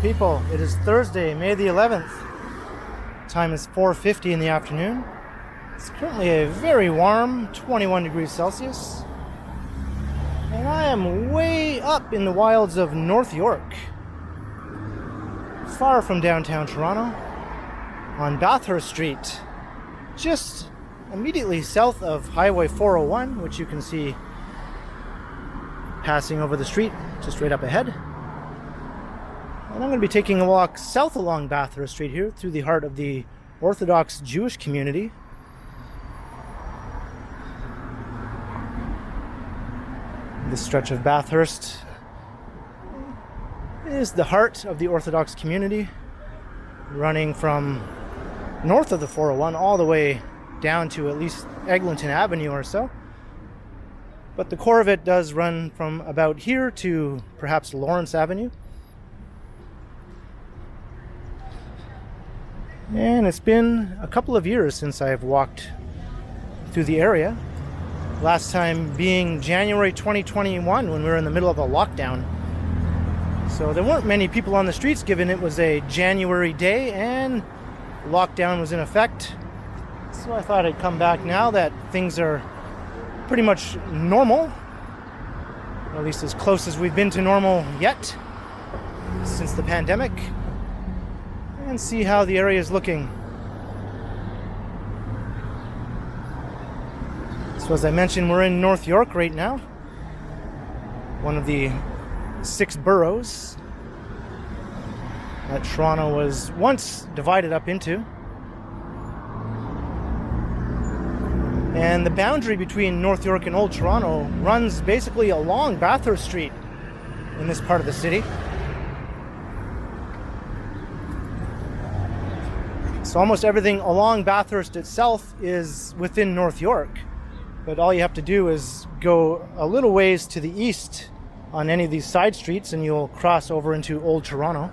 Hey people, it is Thursday, May the 11th. Time is 4:50 in the afternoon. It's currently a very warm 21 degrees Celsius. And I am way up in the wilds of North York, far from downtown Toronto, on Bathurst Street, just immediately south of Highway 401, which you can see passing over the street just right up ahead. And I'm going to be taking a walk south along Bathurst Street here through the heart of the Orthodox Jewish community. This stretch of Bathurst is the heart of the Orthodox community, running from north of the 401 all the way down to at least Eglinton Avenue or so. But the core of it does run from about here to perhaps Lawrence Avenue. And it's been a couple of years since I've walked through the area. Last time being January 2021, when we were in the middle of a lockdown. So there weren't many people on the streets, given it was a January day and lockdown was in effect. So I thought I'd come back now that things are pretty much normal, or at least as close as we've been to normal yet since the pandemic, and see how the area is looking. So as I mentioned, we're in North York right now, one of the 6 boroughs that Toronto was once divided up into. And the boundary between North York and Old Toronto runs basically along Bathurst Street in this part of the city. So almost everything along Bathurst itself is within North York. But all you have to do is go a little ways to the east on any of these side streets and you'll cross over into Old Toronto.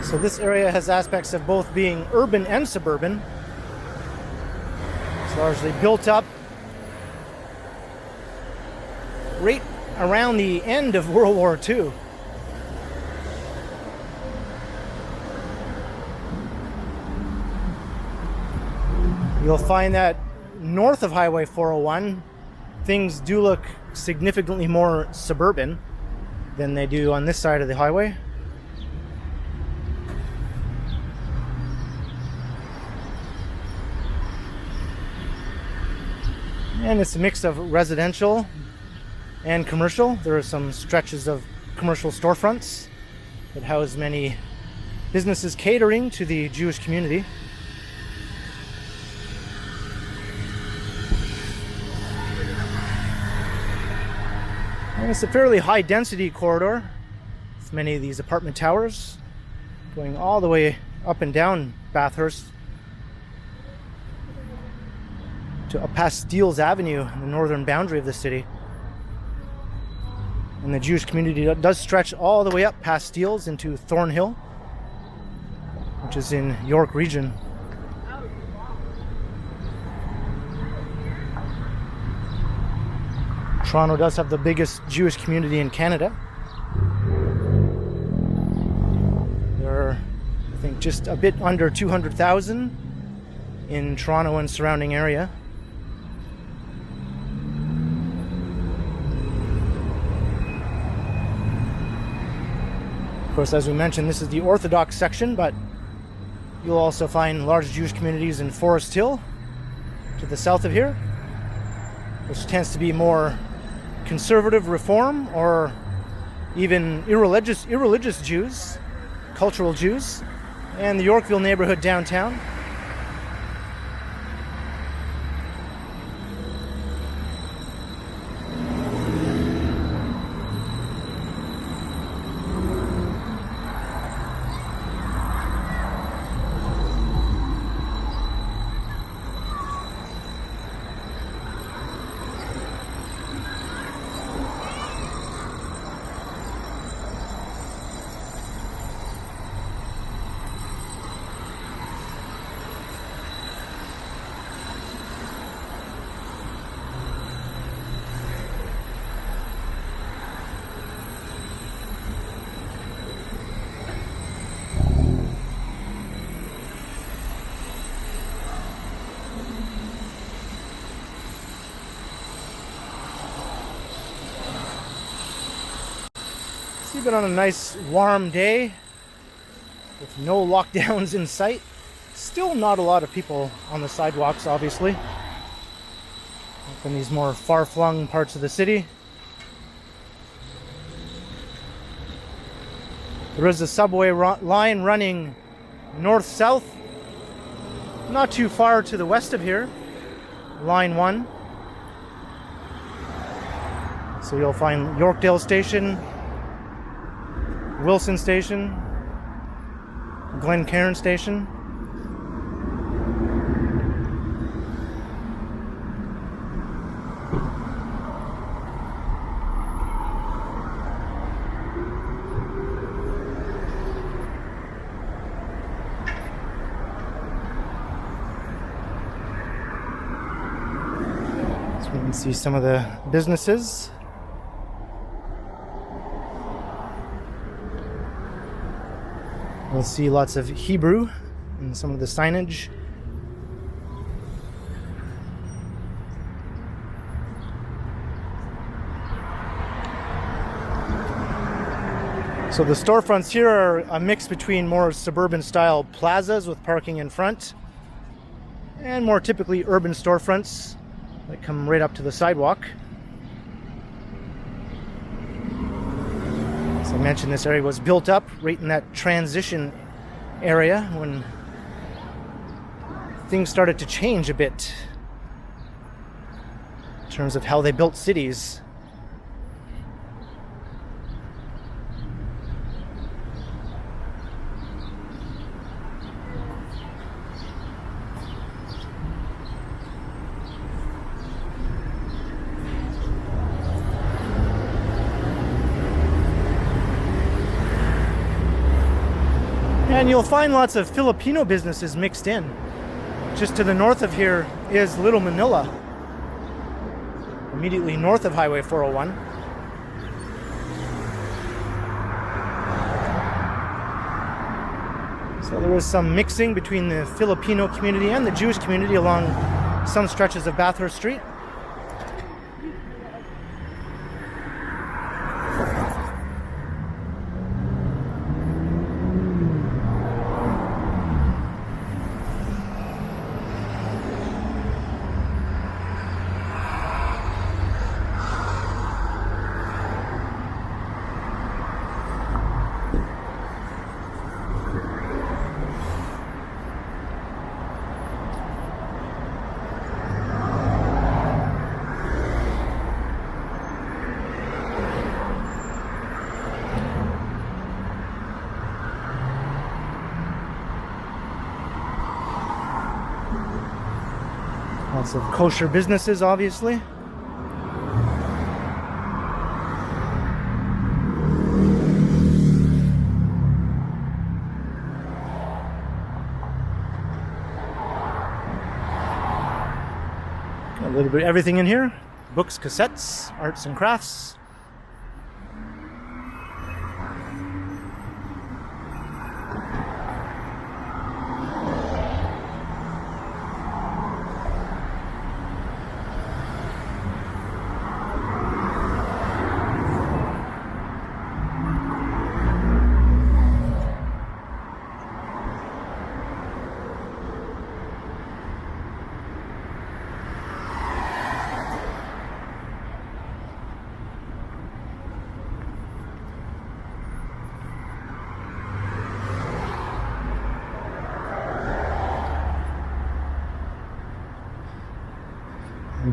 So this area has aspects of both being urban and suburban. It's largely built up right around the end of World War II. You'll find that north of Highway 401, things do look significantly more suburban than they do on this side of the highway. And it's a mix of residential and commercial. There are some stretches of commercial storefronts that house many businesses catering to the Jewish community. And it's a fairly high density corridor with many of these apartment towers going all the way up and down Bathurst to past Steeles Avenue, the northern boundary of the city. And the Jewish community does stretch all the way up past Steeles into Thornhill, which is in York region. Toronto does have the biggest Jewish community in Canada. There are, I think, just a bit under 200,000 in Toronto and surrounding area. Of course, as we mentioned, this is the Orthodox section, but you'll also find large Jewish communities in Forest Hill to the south of here, which tends to be more conservative reform or even irreligious Jews, cultural Jews, and the Yorkville neighborhood downtown. Even on a nice warm day with no lockdowns in sight, still not a lot of people on the sidewalks, obviously. Up in these more far-flung parts of the city. There is a subway line running north-south, not too far to the west of here, line 1. So you'll find Yorkdale Station, Wilson Station, Glencairn Station. So we can see some of the businesses. We'll see lots of Hebrew in some of the signage. So the storefronts here are a mix between more suburban style plazas with parking in front and more typically urban storefronts that come right up to the sidewalk. As I mentioned, this area was built up right in that transition area when things started to change a bit in terms of how they built cities. And you'll find lots of Filipino businesses mixed in. Just to the north of here is Little Manila, immediately north of Highway 401. So there is some mixing between the Filipino community and the Jewish community along some stretches of Bathurst Street. Lots of kosher businesses, obviously. A little bit of everything in here. Books, cassettes, arts and crafts.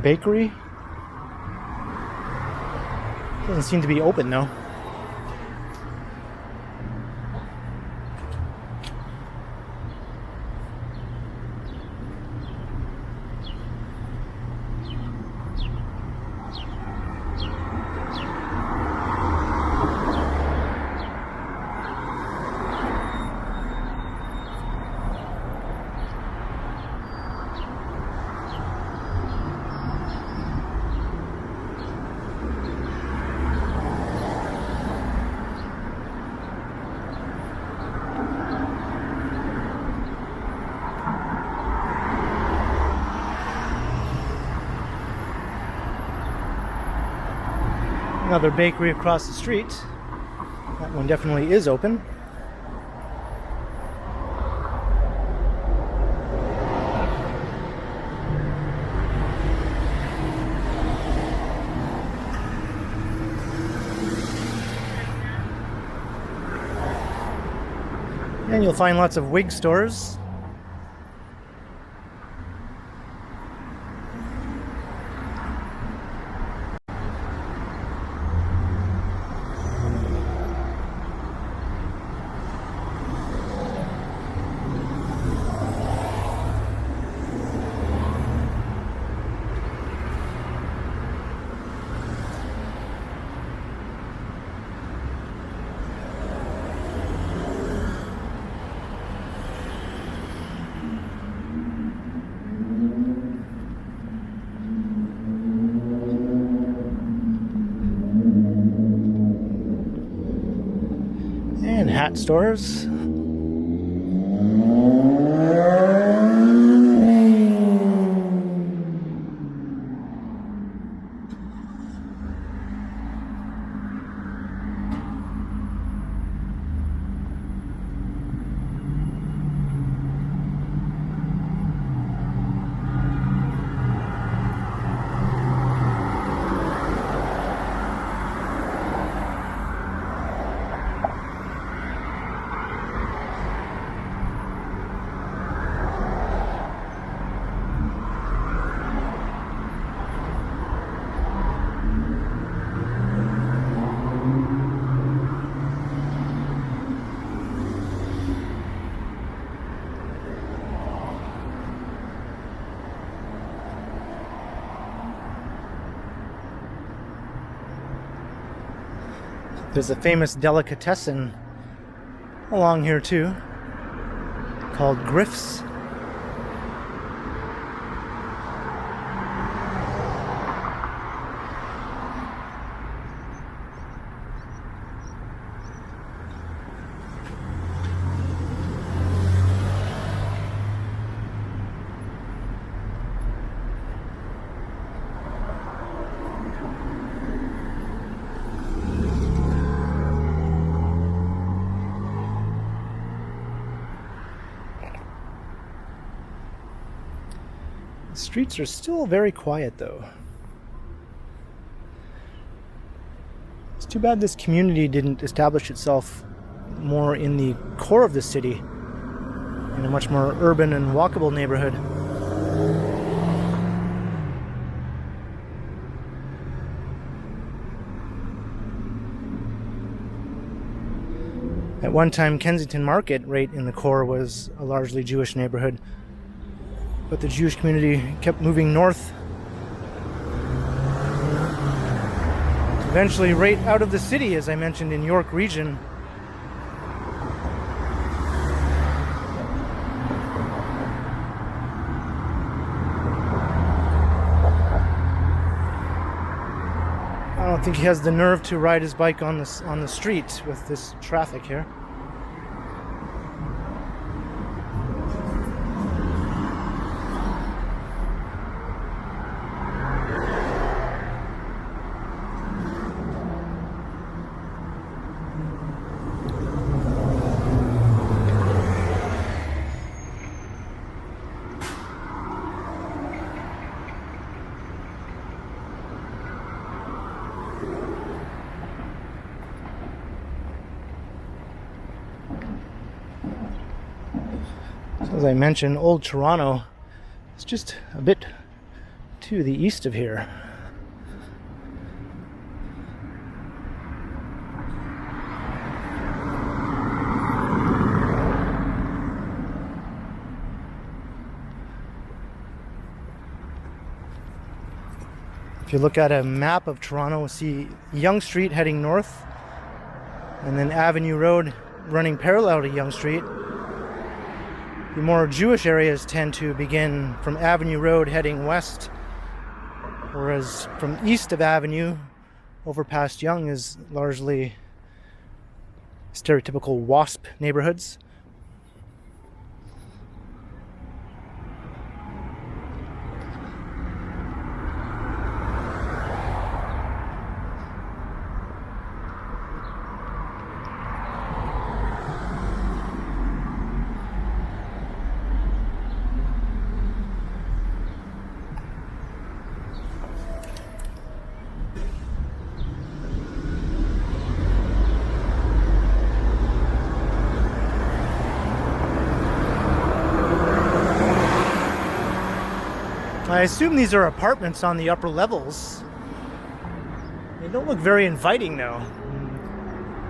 Bakery. Doesn't seem to be open though. Another bakery across the street. That one definitely is open. And you'll find lots of wig stores. And hat stores. There's a famous delicatessen along here too, called Griff's. The streets are still very quiet though. It's too bad this community didn't establish itself more in the core of the city, in a much more urban and walkable neighborhood. At one time, Kensington Market, right in the core, was a largely Jewish neighborhood. But the Jewish community kept moving north, eventually right out of the city, as I mentioned, in York region. I don't think he has the nerve to ride his bike on the street with this traffic here. As I mentioned, Old Toronto is just a bit to the east of here. If you look at a map of Toronto, you'll see Yonge Street heading north, and then Avenue Road running parallel to Yonge Street. The more Jewish areas tend to begin from Avenue Road heading west, whereas from east of Avenue over past Yonge is largely stereotypical WASP neighborhoods. I assume these are apartments on the upper levels. They don't look very inviting though.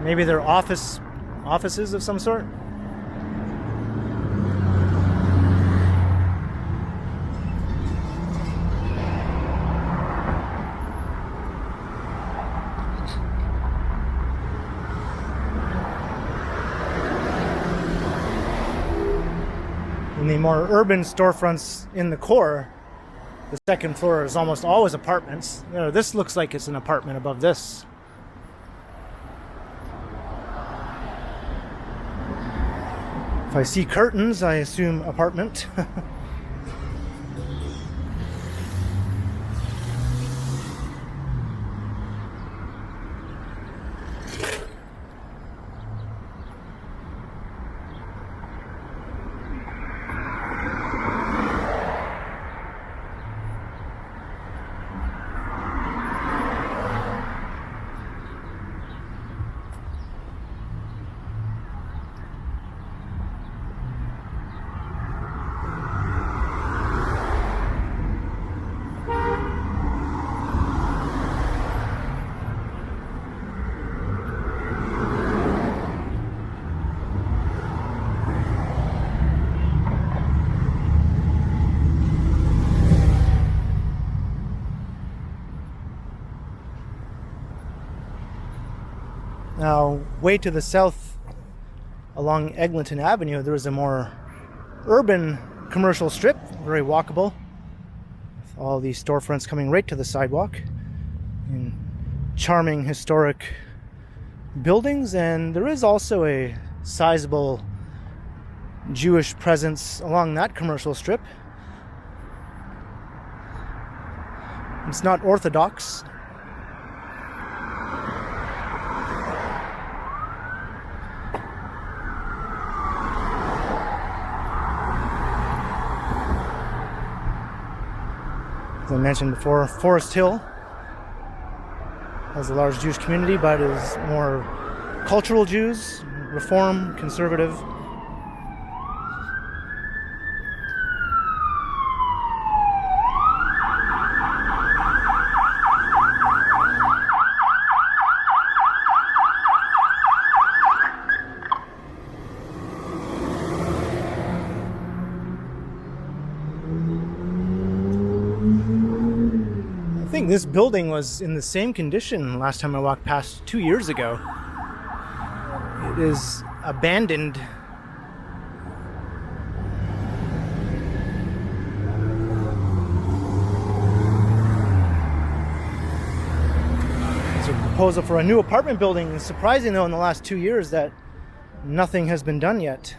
Maybe they're offices of some sort. In the more urban storefronts in the core, the second floor is almost always apartments. You know, this looks like it's an apartment above this. If I see curtains, I assume apartment. Now, way to the south along Eglinton Avenue, there is a more urban commercial strip, very walkable, with all these storefronts coming right to the sidewalk in charming historic buildings. And there is also a sizable Jewish presence along that commercial strip. It's not Orthodox. As I mentioned before, Forest Hill has a large Jewish community, but is more cultural Jews, Reform, conservative. I think this building was in the same condition last time I walked past 2 years ago. It is abandoned. It's a proposal for a new apartment building. It's surprising though in the last 2 years that nothing has been done yet.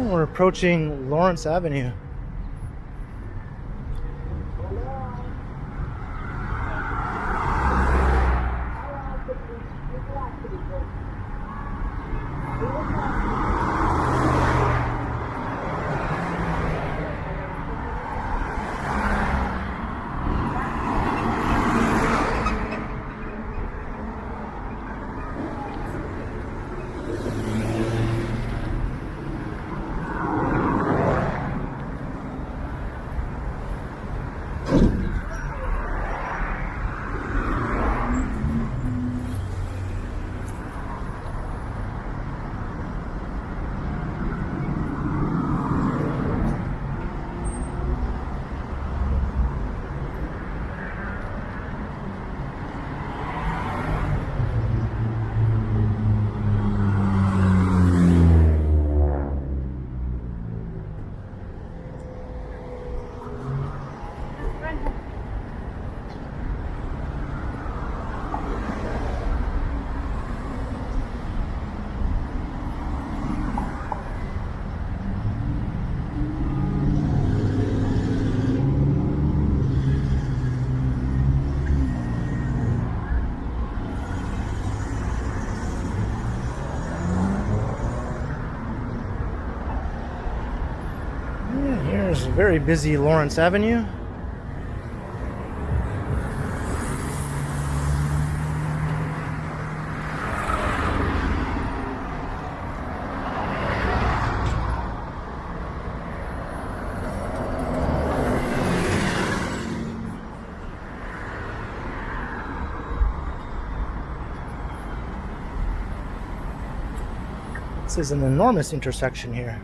We're approaching Lawrence Avenue. Very busy Lawrence Avenue. This is an enormous intersection here.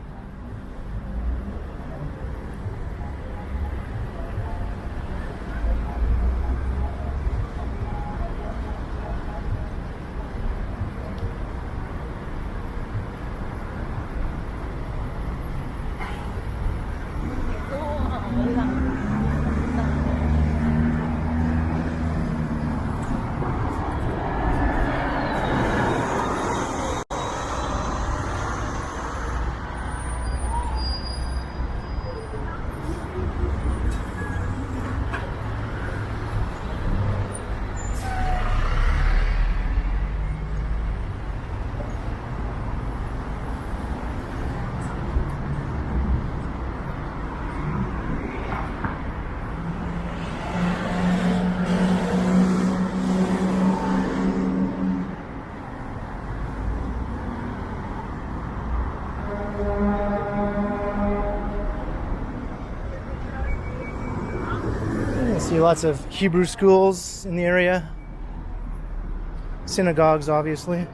See lots of Hebrew schools in the area, synagogues, obviously.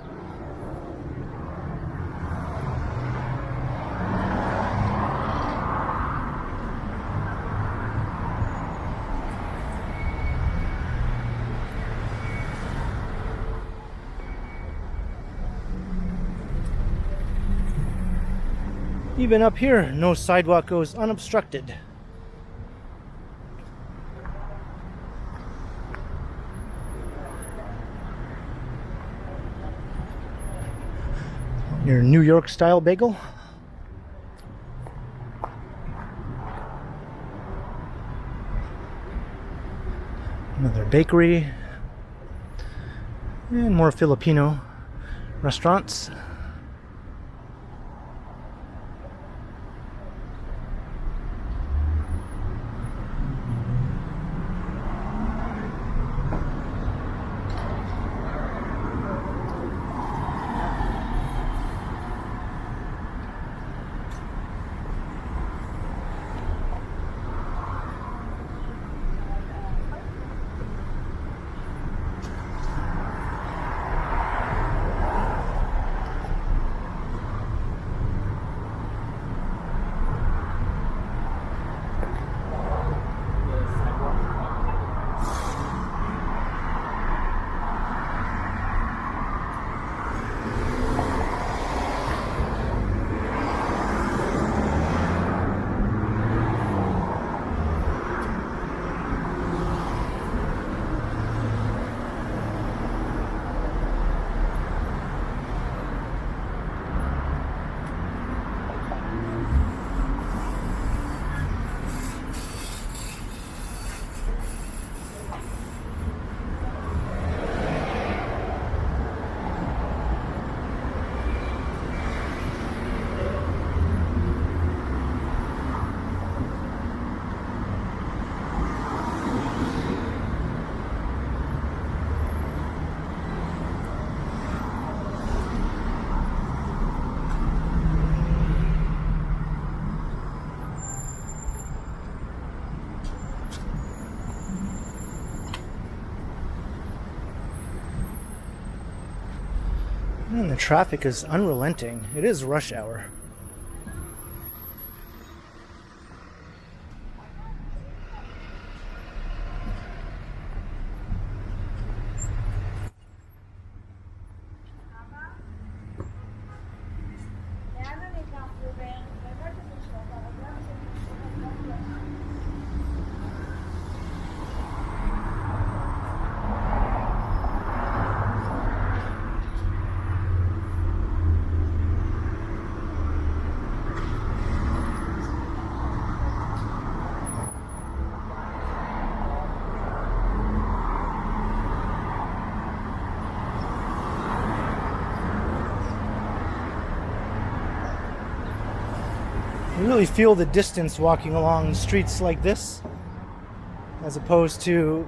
Even up here, no sidewalk goes unobstructed. Your New York style bagel. Another bakery. And more Filipino restaurants. And the traffic is unrelenting. It is rush hour. You really feel the distance walking along streets like this, as opposed to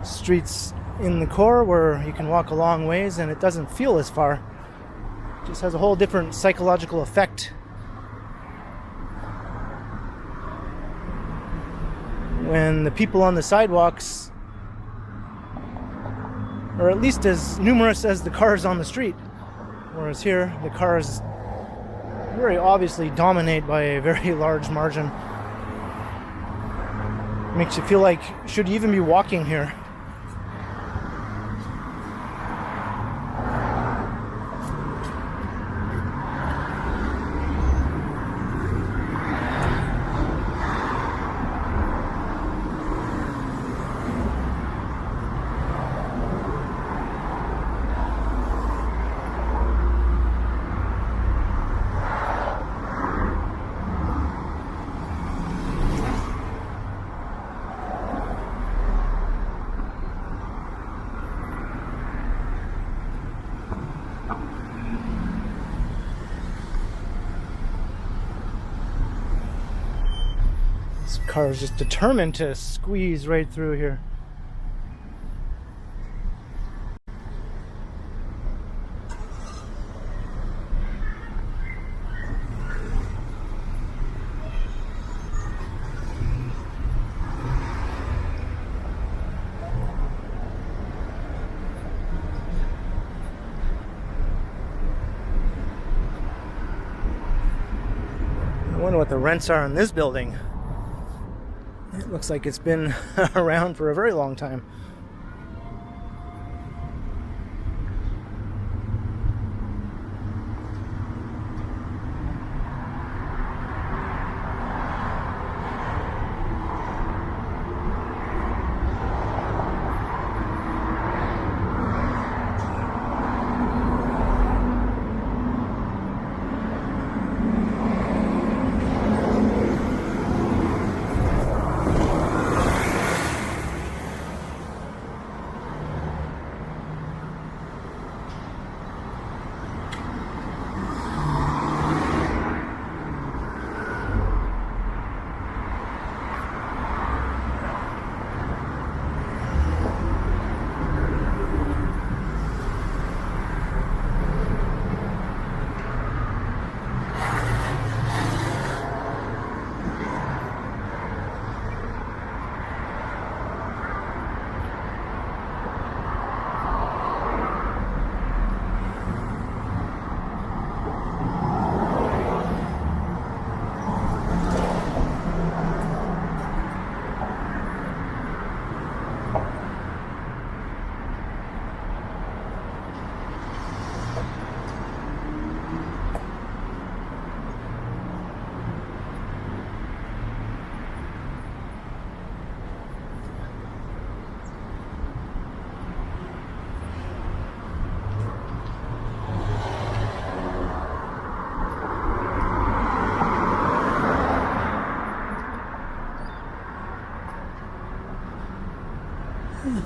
streets in the core where you can walk a long ways and it doesn't feel as far. It just has a whole different psychological effect when the people on the sidewalks are at least as numerous as the cars on the street, whereas here the cars very obviously dominate by a very large margin. Makes you feel like, should you even be walking here? This car is just determined to squeeze right through here. I wonder what the rents are in this building. It looks like it's been around for a very long time.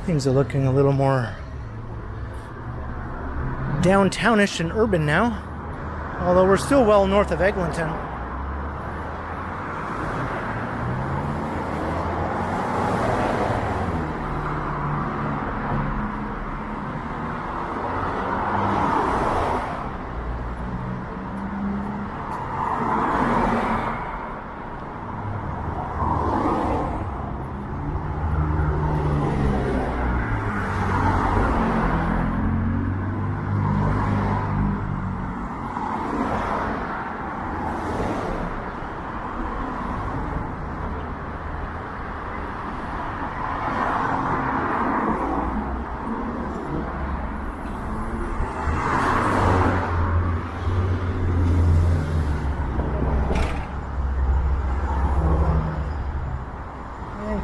Things are looking a little more downtownish and urban now, although we're still well north of Eglinton.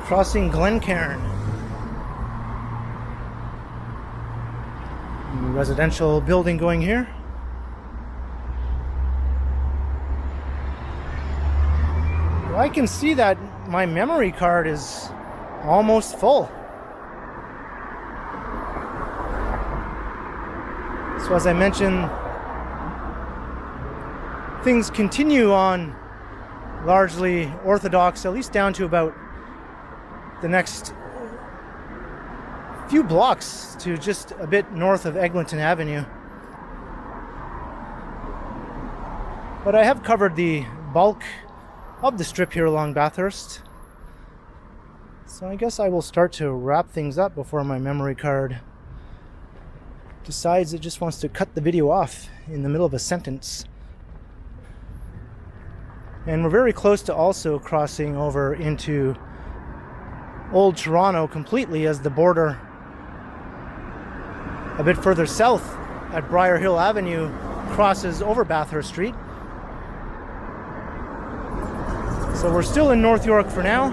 Crossing Glencairn. Residential building going here. Well, I can see that my memory card is almost full. So as I mentioned, things continue on largely Orthodox, at least down to about the next few blocks to just a bit north of Eglinton Avenue. But I have covered the bulk of the strip here along Bathurst. So I guess I will start to wrap things up before my memory card decides it just wants to cut the video off in the middle of a sentence. And we're very close to also crossing over into Old Toronto completely, as the border a bit further south at Briar Hill Avenue crosses over Bathurst Street. So we're still in North York for now.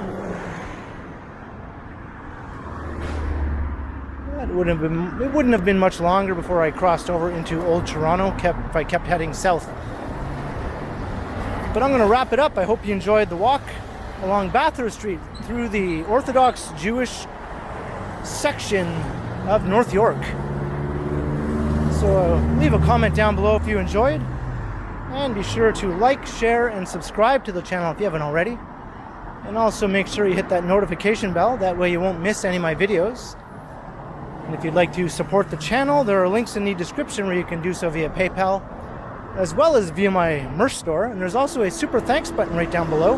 It wouldn't have been much longer before I crossed over into Old Toronto if I kept heading south. But I'm going to wrap it up. I hope you enjoyed the walk along Bathurst Street through the Orthodox Jewish section of North York. So leave a comment down below if you enjoyed. And be sure to like, share, and subscribe to the channel if you haven't already. And also make sure you hit that notification bell. That way you won't miss any of my videos. And if you'd like to support the channel, there are links in the description where you can do so via PayPal, as well as via my merch store. And there's also a super thanks button right down below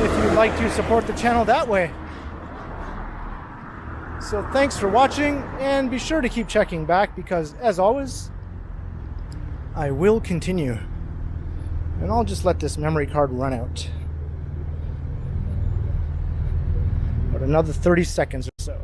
if you'd like to support the channel that way. So thanks for watching, and be sure to keep checking back, because as always, I will continue. And I'll just let this memory card run out. About another 30 seconds or so.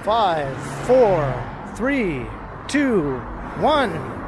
Five, four, three, two, one.